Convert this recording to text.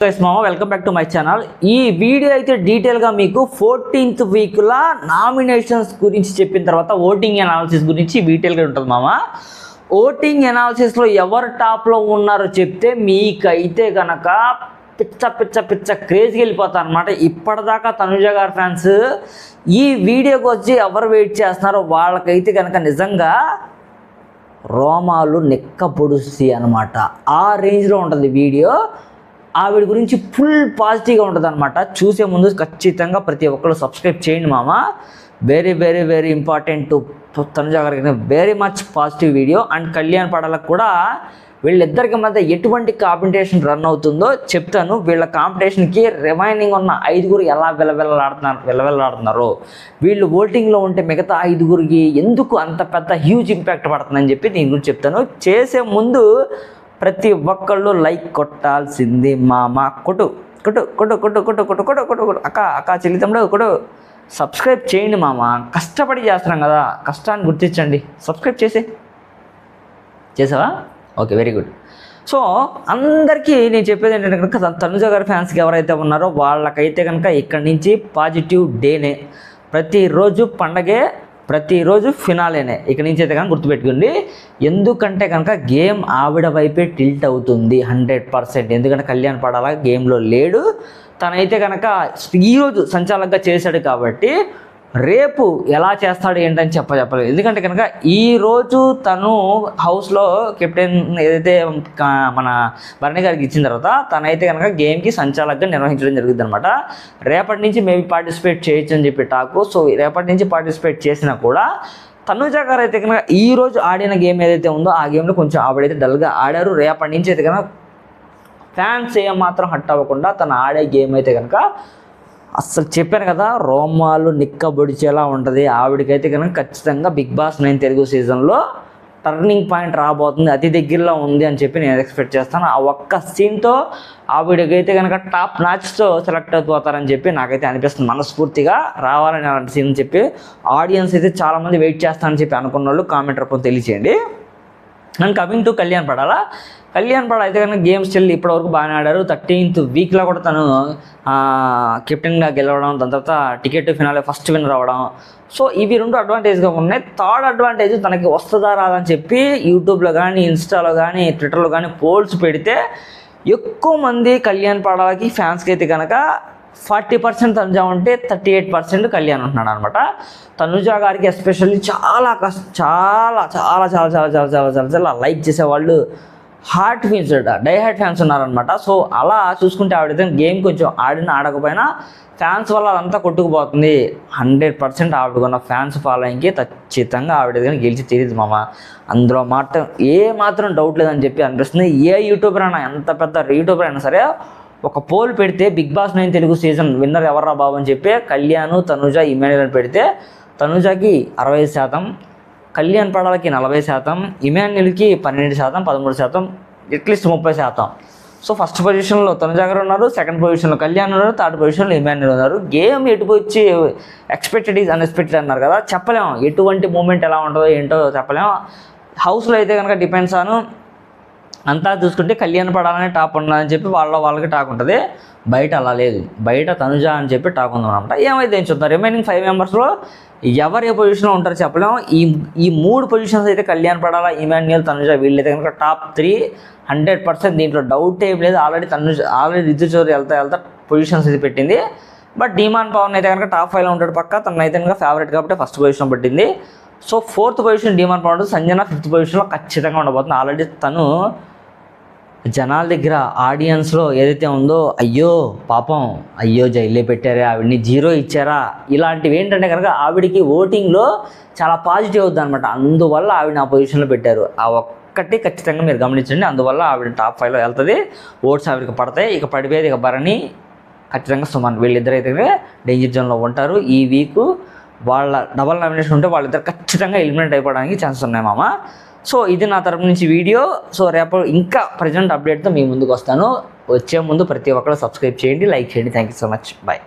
Guys మామ welcome back to my channel. ఈ video అయితే డీటెయిల్గా మీకు 14th వీక్ల నామినేషన్స్ గురించి చెప్పిన తర్వాత ఓటింగ్ అనాలిసిస్ గురించి డీటెయిల్గా ఉంటుంది మామ. ఓటింగ్ అనాలిసిస్లో ఎవరు టాప్లో ఉన్నారో చెప్తే మీకైతే కనుక పిచ్చ పిచ్చ పిచ్చ క్రేజ్కి వెళ్ళిపోతారు అనమాట. ఇప్పటిదాకా తనుజ గారి ఫ్యాన్స్ ఈ వీడియోకి వచ్చి ఎవరు వెయిట్ చేస్తున్నారో వాళ్ళకైతే కనుక నిజంగా రోమాలు నెక్క పొడుస్తాయి అనమాట. ఆ రేంజ్లో ఉంటుంది వీడియో. ఆవిడ గురించి ఫుల్ పాజిటివ్గా ఉంటుంది అనమాట. చూసే ముందు ఖచ్చితంగా ప్రతి ఒక్కరు సబ్స్క్రైబ్ చేయండి మామ. Very very very important. Tanuja గారికి very much positive video. And Kalyan పడాలకు కూడా వీళ్ళిద్దరికి మధ్య ఎటువంటి కాంపిటీషన్ రన్ అవుతుందో చెప్తాను. వీళ్ళ కాంపిటీషన్కి రిమైనింగ్ ఉన్న 5గురు ఎలా వెళ్ళాడుతున్నారు, వీళ్ళు ఓటింగ్లో ఉంటే మిగతా 5గురికి ఎందుకు అంత పెద్ద హ్యూజ్ ఇంపాక్ట్ పడుతుందని చెప్పి దీని గురించి చెప్తాను. చేసే ముందు ప్రతి ఒక్కళ్ళు లైక్ కొట్టాల్సింది మామ. కొట్టు కొట్టు కొట్టు కొట్టు కొట్టు కొట్టు కొట్టు కొట్టు కొట్టు అక్క చెల్లి తమ్ముడు కొట్టు. సబ్స్క్రైబ్ చేయండి మామ. కష్టపడి చేస్తున్నాం కదా, కష్టాన్ని గుర్తించండి. సబ్స్క్రైబ్ చేసావా? Okay, very good. సో అందరికీ నేను చెప్పేది ఏంటంటే కనుక తనుజ గారి ఫ్యాన్స్కి ఎవరైతే ఉన్నారో వాళ్ళకైతే కనుక ఇక్కడి నుంచి పాజిటివ్ డేనే. ప్రతిరోజు పండగే, ప్రతిరోజు ఫినాలేనే. ఇక్కడి నుంచి అయితే కనుక గుర్తుపెట్టుకోండి. ఎందుకంటే కనుక గేమ్ ఆవిడ వైపే టిల్ట్ అవుతుంది 100%. ఎందుకంటే కళ్యాణ్ పడాలా గేమ్లో లేడు. తనైతే కనుక ఈరోజు సంచాలకంగా చేశాడు కాబట్టి రేపు ఎలా చేస్తాడు ఏంటని చెప్పలేదు. ఎందుకంటే కనుక ఈరోజు తను హౌస్లో కెప్టెన్ ఏదైతే మన భరణి గారికి ఇచ్చిన తర్వాత తనైతే కనుక గేమ్కి సంచాలకంగా నిర్వహించడం జరుగుతుంది అనమాట. రేపటి నుంచి మేబీ పార్టిసిపేట్ చేయొచ్చు అని చెప్పి టాకు. సో రేపటి నుంచి పార్టిసిపేట్ చేసినా కూడా తనుజ గారు అయితే కనుక ఈరోజు ఆడిన గేమ్ ఏదైతే ఉందో ఆ గేమ్లో కొంచెం ఆవిడైతే డల్గా ఆడారు. రేపటి నుంచి అయితే కనుక ఫ్యాన్స్ ఏమాత్రం హట్ అవ్వకుండా తను ఆడే గేమ్ అయితే కనుక అస్సలు చెప్పాను కదా రోమాలు నిక్కబొడిచేలా ఉంటుంది. ఆవిడకైతే కనుక ఖచ్చితంగా బిగ్ బాస్ 9 తెలుగు సీజన్లో టర్నింగ్ పాయింట్ రాబోతుంది, అతి దగ్గరలో ఉంది అని చెప్పి నేను ఎక్స్పెక్ట్ చేస్తాను. ఆ ఒక్క సీన్తో ఆవిడకైతే కనుక టాప్ మ్యాచ్తో సెలెక్ట్ అయిపోతారని చెప్పి నాకైతే అనిపిస్తుంది మనస్ఫూర్తిగా. రావాలని అలాంటి సీన్ చెప్పి ఆడియన్స్ అయితే చాలామంది వెయిట్ చేస్తారని చెప్పి అనుకున్న వాళ్ళు కామెంట్ రూపంలో తెలియచేయండి. అండ్ కమింగ్ టు కళ్యాణ్ పడాలా. కళ్యాణ్ పడ అయితే కనుక గేమ్ స్టిల్ ఇప్పటివరకు బాగానే ఆడారు. 13th వీక్లో కూడా తను కెప్టెన్గా గెలవడం, దాని తర్వాత టికెట్ ఫినాలే ఫస్ట్ విన్నర్ అవ్వడం. సో ఇవి 2 అడ్వాంటేజ్గా ఉన్నాయి. థర్డ్ అడ్వాంటేజ్ తనకి వస్తుందా రాదని చెప్పి యూట్యూబ్లో కానీ ఇన్స్టాలో కానీ ట్విట్టర్లో కానీ పోల్స్ పెడితే ఎక్కువ మంది కళ్యాణ్ పడాలకి ఫ్యాన్స్కి అయితే కనుక 40% తనుజ ఉంటే 38% కళ్యాణ్ ఉంటున్నాడు అనమాట. తనుజ గారికి ఎస్పెషల్లీ చాలా చాలా చాలా చాలా చాలా చాలా చాలా చాలా చాలా లైక్ చేసేవాళ్ళు heart fans die heart fans ఉన్నారనమాట. సో అలా చూసుకుంటే ఆవిడైతే గేమ్ కొంచెం ఆడకపోయినా ఫ్యాన్స్ వల్ల అదంతా కొట్టుకుపోతుంది. 100% ఆవిడకున్న ఫ్యాన్స్ ఫాలోయింగ్కి ఖచ్చితంగా ఆవిడ గెలిచి తీరింది మామ. అందులో మాత్రం డౌట్ లేదని చెప్పి అనిపిస్తుంది. ఏ యూట్యూబర్ అయినా, ఎంత పెద్ద యూట్యూబర్ అయినా సరే ఒక పోల్ పెడితే Bigg Boss 9 Telugu season winner ఎవర్రా బాబు అని చెప్పి కళ్యాణ్, తనుజ, ఇమాన్యుయల్ పెడితే తనుజకి 60%, కళ్యాణ్ పడాలకి 40%, ఇమాన్యుయల్కి 12%, 13%, అట్లీస్ట్ 30%. సో ఫస్ట్ పొజిషన్లో తనుజ గారు ఉన్నారు, సెకండ్ పొజిషన్లో కళ్యాణ్ ఉన్నారు, థర్డ్ పొజిషన్లో ఇమాన్యుయల్ ఉన్నారు. గేమ్ ఎటుపోయి ఎక్స్పెక్టెడ్ ఈజ్ అన్ఎక్స్పెక్టెడ్ అన్నారు కదా, చెప్పలేము ఎటువంటి మూమెంట్ ఎలా ఉంటుందో ఏంటో చెప్పలేము. హౌస్లో అయితే కనుక డిపెండ్స్ ఆన్ అంతా చూసుకుంటే కళ్యాణ్ పడాలనే టాప్ ఉండాలని చెప్పి వాళ్ళకి టాక్ ఉంటుంది. బయట అలా లేదు, బయట తనుజ అని చెప్పి టాక్ ఉందన్నమాట. ఏమైతే ఏం చూద్దాం, రిమైనింగ్ 5 మెంబర్స్లో ఎవరు ఏ పొజిషన్లో ఉంటారో చెప్పలేము. ఈ 3 పొజిషన్స్ అయితే కళ్యాణ్ పడాలా, ఇమాన్యుయల్, తనుజ వీళ్ళైతే కనుక టాప్ 3 100%. దీంట్లో డౌట్ ఏం లేదు. ఆల్రెడీ రితు చౌదరి వెళ్తా పొజిషన్స్ అయితే పెట్టింది. బట్ డీమాన్ పవన్ అయితే కనుక టాప్ 5లో ఉంటాడు పక్క. తనైతే కనుక ఫేవరెట్ కాబట్టి ఫస్ట్ పొజిషన్ పట్టింది. So 4th position demon Pavan, Sanjana 5th పొజిషన్లో ఖచ్చితంగా ఉండబోతుంది. ఆల్రెడీ తను జనాల దగ్గర ఆడియన్స్లో ఏదైతే ఉందో అయ్యో పాపం, అయ్యో జైల్లో పెట్టారా, ఆవిడని 0 ఇచ్చారా, ఇలాంటివి ఏంటంటే కనుక ఆవిడికి ఓటింగ్లో చాలా పాజిటివ్ అవుతుంది అనమాట. అందువల్ల ఆవిడని ఆ పొజిషన్లో పెట్టారు. ఆ ఒక్కటి ఖచ్చితంగా మీరు గమనించండి. అందువల్ల ఆవిడ టాప్ 5లో వెళ్తుంది. ఓట్స్ ఆవిడకి పడతాయి. ఇక పడిపోయేది ఇక భరణి, ఖచ్చితంగా సుమన్, వీళ్ళిద్దరైతే డేంజర్ జోన్లో ఉంటారు. ఈ వీక్ వాళ్ళ డబల్ నామినేషన్ ఉంటే వాళ్ళిద్దరు ఖచ్చితంగా ఎలిమినేట్ అయిపోవడానికి ఛాన్సెస్ ఉన్నాయి మామ. సో ఇది నా తరపు నుంచి వీడియో. సో రేపు ఇంకా ప్రజెంట్ అప్డేట్తో మీ ముందుకు వస్తాను. వచ్చే ముందు ప్రతి ఒక్కరు సబ్స్క్రైబ్ చేయండి, లైక్ చేయండి. Thank you so much. Bye.